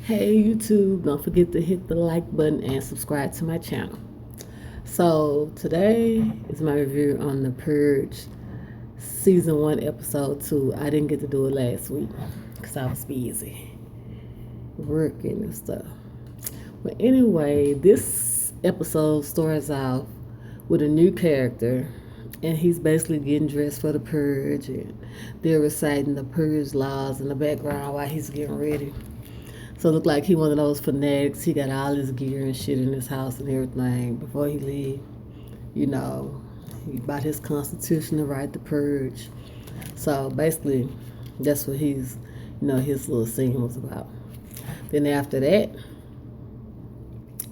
Hey YouTube, don't forget to hit the like button and subscribe to my channel. So today is my review on the Purge season 1 episode 2. I didn't get to do it last week because I was busy working and stuff. But anyway, this episode starts off with a new character, and he's basically getting dressed for the Purge, and they're reciting the Purge laws in the background while he's getting ready. So it looked like he one of those fanatics. He got all his gear and shit in his house and everything before he leave. You know, he bought his constitution to write the Purge. So basically, that's what his little scene was about. Then after that,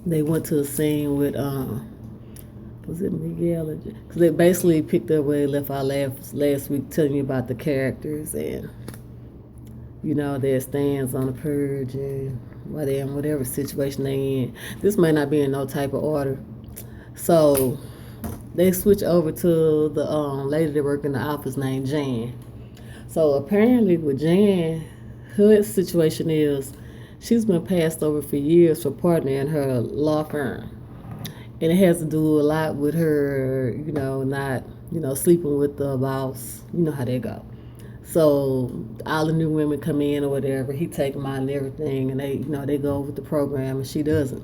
they went to a scene with was it Miguel? Because they basically picked up where they left our last week, telling you about the characters and their stands on the Purge and whatever situation they in. This may not be in no type of order. So they switch over to the lady that work in the office named Jan. So apparently with Jan, her situation is she's been passed over for years for partner in her law firm. And it has to do a lot with her, not, sleeping with the boss. You know how they go. So all the new women come in or whatever, he take them out and everything, and they go with the program, and she doesn't.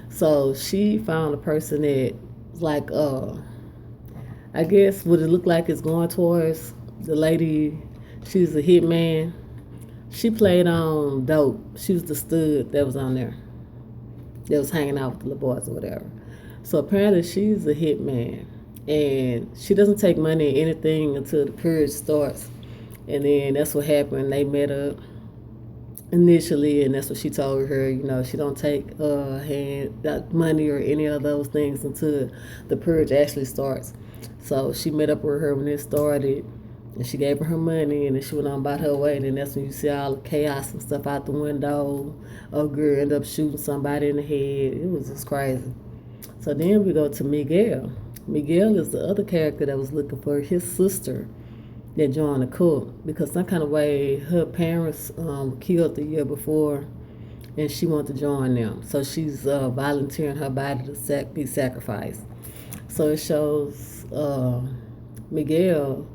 So she found a person that like I guess what it looked like is going towards the lady. She's a hitman. She played on Dope. She was the stud that was on there, that was hanging out with the little boys or whatever. So apparently she's a hitman, and she doesn't take money or anything until the Purge starts. And then that's what happened. They met up initially, and that's what she told her. She don't take money or any of those things until the Purge actually starts. So she met up with her when it started, and she gave her money, and then she went on about her way. And then that's when you see all the chaos and stuff out the window. A girl ended up shooting somebody in the head. It was just crazy. So then we go to Miguel. Miguel is the other character that was looking for his sister that joined the cult because some kind of way her parents killed the year before, and she wanted to join them. So she's volunteering her body to be sacrificed. So it shows Miguel.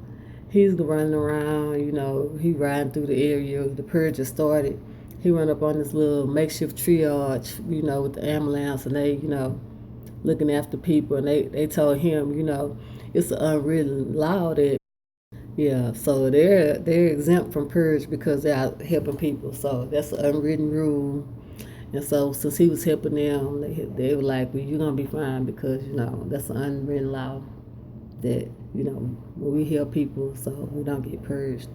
He's running around. He riding through the area. The Purge has started. He run up on this little makeshift triage, with the ambulance, and they, looking after people. And they told him, it's an unwritten law that so they're exempt from Purge because they're out helping people. So that's an unwritten rule. And so since he was helping them, they were like, well, you're going to be fine because, that's an unwritten law that, when we help people, so we don't get purged.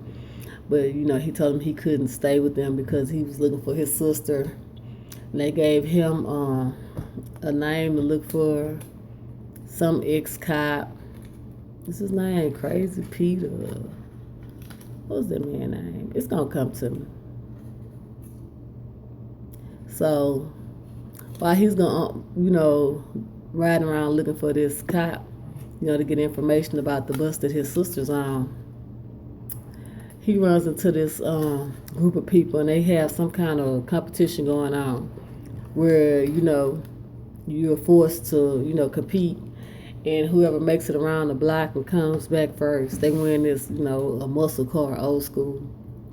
But, he told them he couldn't stay with them because he was looking for his sister. And they gave him a name to look for, some ex-cop. What's his name? Crazy Peter. What's that man's name? It's gonna come to me. So while he's gonna, riding around looking for this cop, to get information about the bus that his sister's on, he runs into this group of people, and they have some kind of competition going on where you're forced to compete. And whoever makes it around the block and comes back first, they win this, a muscle car, old school,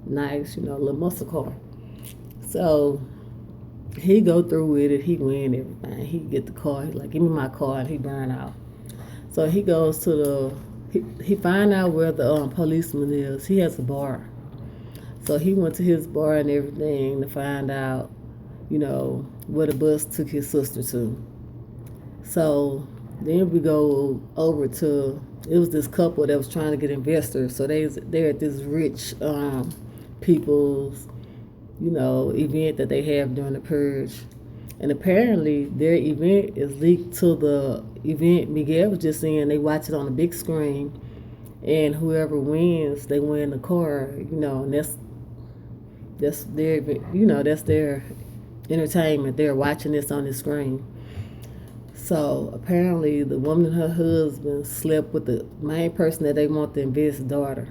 nice, little muscle car. So he go through with it. He win everything. He get the car. He's like, give me my car, and he burn out. So he goes to he find out where the policeman is. He has a bar. So he went to his bar and everything to find out, where the bus took his sister to. So then we go over to, it was this couple that was trying to get investors. So they're at this rich people's, event that they have during the Purge. And apparently their event is leaked to the event Miguel was just in. They watch it on a big screen. And whoever wins, they win the car, and that's their, that's their entertainment. They're watching this on the screen. So apparently the woman and her husband slept with the main person that they want to invest daughter.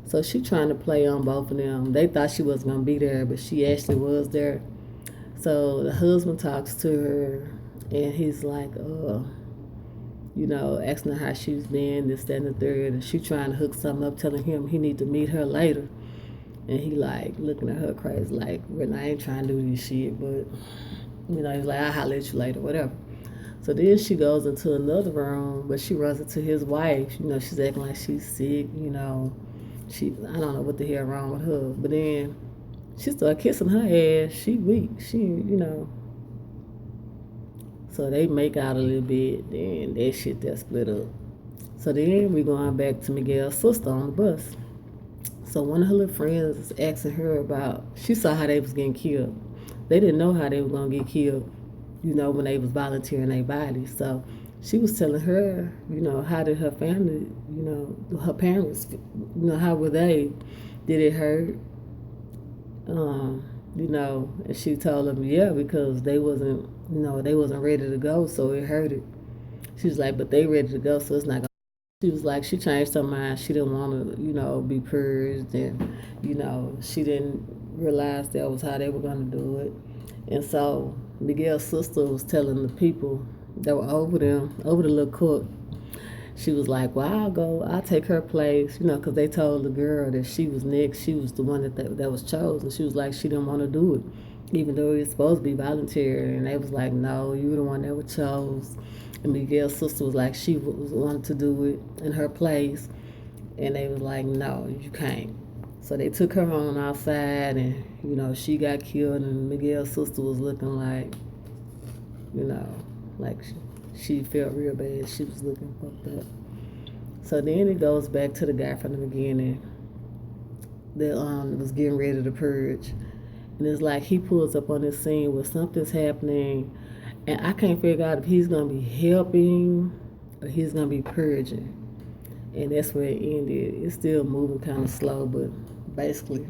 So she trying to play on both of them. They thought she wasn't going to be there, but she actually was there. So the husband talks to her, and he's like, asking her how she's been, this, that, and the third, and she trying to hook something up, telling him he need to meet her later. And he like looking at her crazy, like, Renee, I ain't trying to do this shit, but he's like, I'll holler at you later, whatever. So then she goes into another room, but she runs into his wife. She's acting like she's sick. I don't know what the hell wrong with her. But then she started kissing her ass. She weak. So they make out a little bit. Then that shit that split up. So then we going back to Miguel's sister on the bus. So one of her little friends is asking her about. She saw how they was getting killed. They didn't know how they were gonna get killed. When they was volunteering their bodies. So she was telling her, how did her family, her parents, how were they? Did it hurt? And she told them, yeah, because they wasn't ready to go, so it hurted. She was like, but they ready to go, so it's not gonna. She was like, she changed her mind. She didn't want to, be purged, and, she didn't realize that was how they were going to do it. And so Miguel's sister was telling the people that were over the little cook, she was like, well, I'll take her place, because they told the girl that she was next. She was the one that was chosen. She was like, she didn't want to do it, even though it was supposed to be voluntary. And they was like, no, you were the one that was chose. And Miguel's sister was like, she was wanted to do it in her place. And they was like, no, you can't. So they took her on outside, and, she got killed, and Miguel's sister was looking like, like she felt real bad. She was looking fucked up. So then it goes back to the guy from the beginning that was getting ready to purge. And it's like he pulls up on this scene where something's happening, and I can't figure out if he's going to be helping or he's going to be purging. And that's where it ended. It's still moving kind of slow, but basically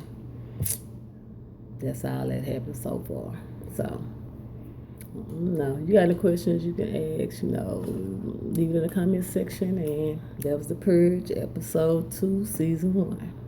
that's all that happened so far. So, you got any questions you can ask, leave it in the comment section. And that was the Purge, episode 2, season 1.